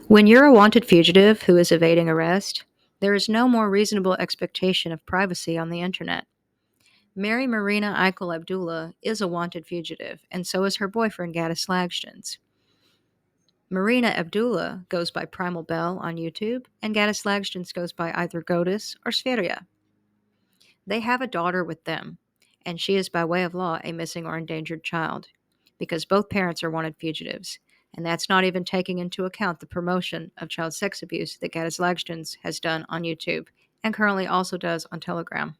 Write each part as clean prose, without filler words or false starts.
When you're a wanted fugitive who is evading arrest, there is no more reasonable expectation of privacy on the internet. Mary Marina Eichel Abdullah is a wanted fugitive, and so is her boyfriend Gatis Lagzdins. Marina Abdullah goes by Primal Bell on YouTube, and Gatis Lagzdins goes by either Gatis or Sferia. They have a daughter with them, and she is by way of law a missing or endangered child, because both parents are wanted fugitives, and that's not even taking into account the promotion of child sex abuse that Gatis Lagzdins has done on YouTube, and currently also does on Telegram.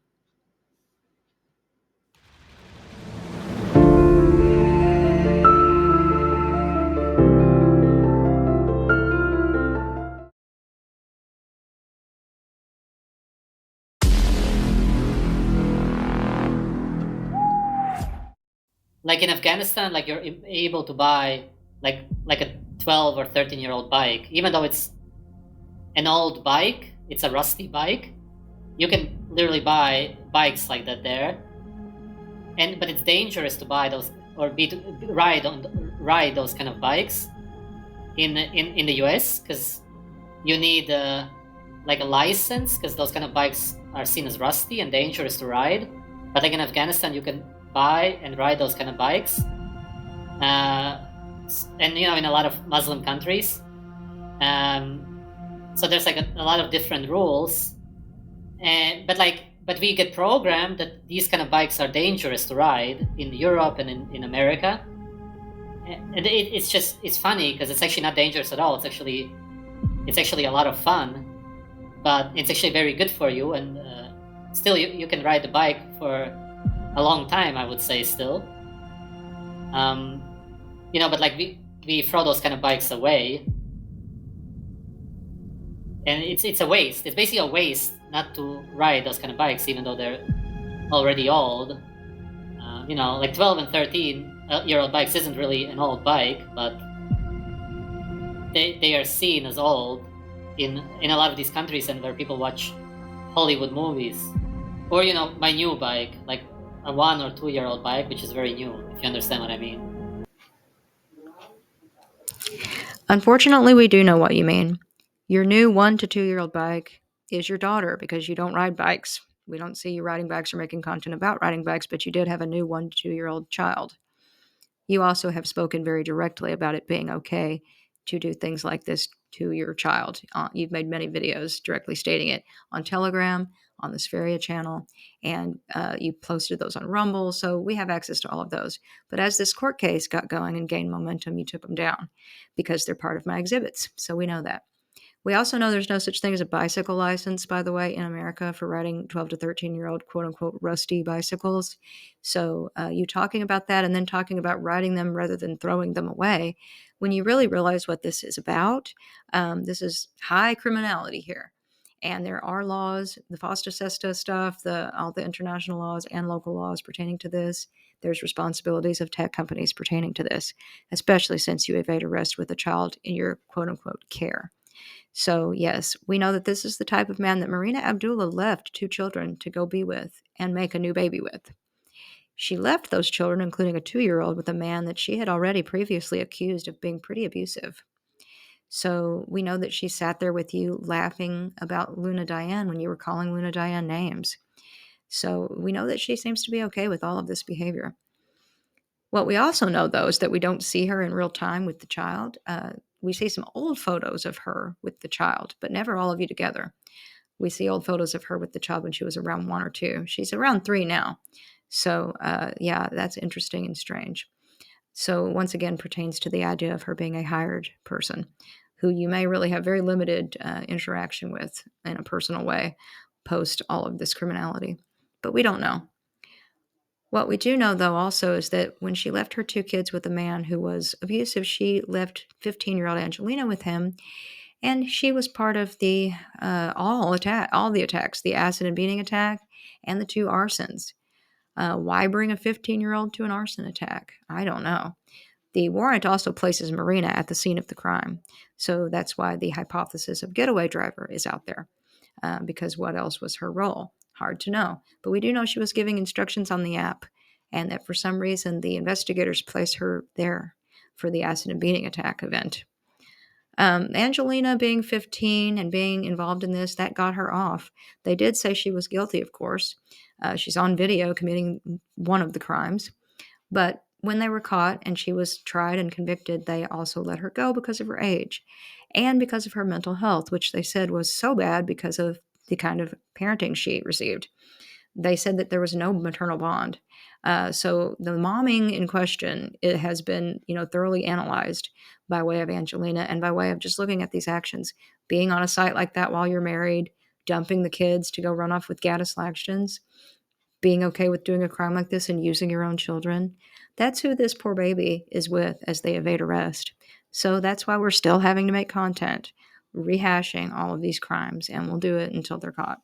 Like in Afghanistan, like you're able to buy like a 12 or 13-year-old bike, even though it's an old bike, it's a rusty bike. You can literally buy bikes like that there, but it's dangerous to buy those or ride those kind of bikes in the US because you need like a license because those kind of bikes are seen as rusty and dangerous to ride. But like in Afghanistan, you can buy and ride those kind of bikes. And in a lot of Muslim countries, so there's like a lot of different rules, but we get programmed that these kind of bikes are dangerous to ride in Europe and in America, and it's funny because it's actually not dangerous at all. It's actually a lot of fun, but it's actually very good for you, and still you can ride the bike for a long time, I would say still. But like we throw those kind of bikes away, and it's a waste. It's basically a waste not to ride those kind of bikes, even though they're already old. Like 12 and 13-year-old bikes isn't really an old bike, but they are seen as old in a lot of these countries and where people watch Hollywood movies. Or my new bike, like a 1 or 2-year-old bike, which is very new, if you understand what I mean. Unfortunately, we do know what you mean. Your new 1 to 2-year-old bike is your daughter because you don't ride bikes. We don't see you riding bikes or making content about riding bikes, but you did have a new 1 to 2-year-old child. You also have spoken very directly about it being okay to do things like this to your child. You've made many videos directly stating it on Telegram, on the Spheria channel, and you posted those on Rumble, so we have access to all of those. But as this court case got going and gained momentum, you took them down because they're part of my exhibits, so we know that. We also know there's no such thing as a bicycle license, by the way, in America for riding 12 to 13-year-old quote-unquote rusty bicycles. So you talking about that and then talking about riding them rather than throwing them away, when you really realize what this is about, this is high criminality here. And there are laws, the FOSTA SESTA stuff, all the international laws and local laws pertaining to this. There's responsibilities of tech companies pertaining to this, especially since you evade arrest with a child in your quote-unquote care. So, yes, we know that this is the type of man that Marina Abdullah left 2 children to go be with and make a new baby with. She left those children, including a 2-year-old, with a man that she had already previously accused of being pretty abusive. So we know that she sat there with you laughing about Luna Diane when you were calling Luna Diane names. So we know that she seems to be okay with all of this behavior. What we also know, though, is that we don't see her in real time with the child. We see some old photos of her with the child, but never all of you together. We see old photos of her with the child when she was around 1 or 2. She's around 3 now. So, yeah, that's interesting and strange. So, once again, pertains to the idea of her being a hired person who you may really have very limited interaction with in a personal way post all of this criminality. But we don't know. What we do know, though, also is that when she left her 2 kids with a man who was abusive, she left 15-year-old Angelina with him, and she was part of the all the attacks, the acid and beating attack and the 2 arsons. Why bring a 15-year-old to an arson attack? I don't know. The warrant also places Marina at the scene of the crime, so that's why the hypothesis of getaway driver is out there, because what else was her role? Hard to know. But we do know she was giving instructions on the app, and that for some reason the investigators placed her there for the acid and beating attack event. Angelina being 15 and being involved in this, that got her off. They did say she was guilty, of course. She's on video committing one of the crimes. But when they were caught and she was tried and convicted, they also let her go because of her age and because of her mental health, which they said was so bad because of the kind of parenting she received. They said that there was no maternal bond. So the momming in question, it has been, thoroughly analyzed by way of Angelina and by way of just looking at these actions. Being on a site like that while you're married, dumping the kids to go run off with Gatis Lagzdins, being okay with doing a crime like this and using your own children. That's who this poor baby is with as they evade arrest. So that's why we're still having to make content, rehashing all of these crimes, and we'll do it until they're caught.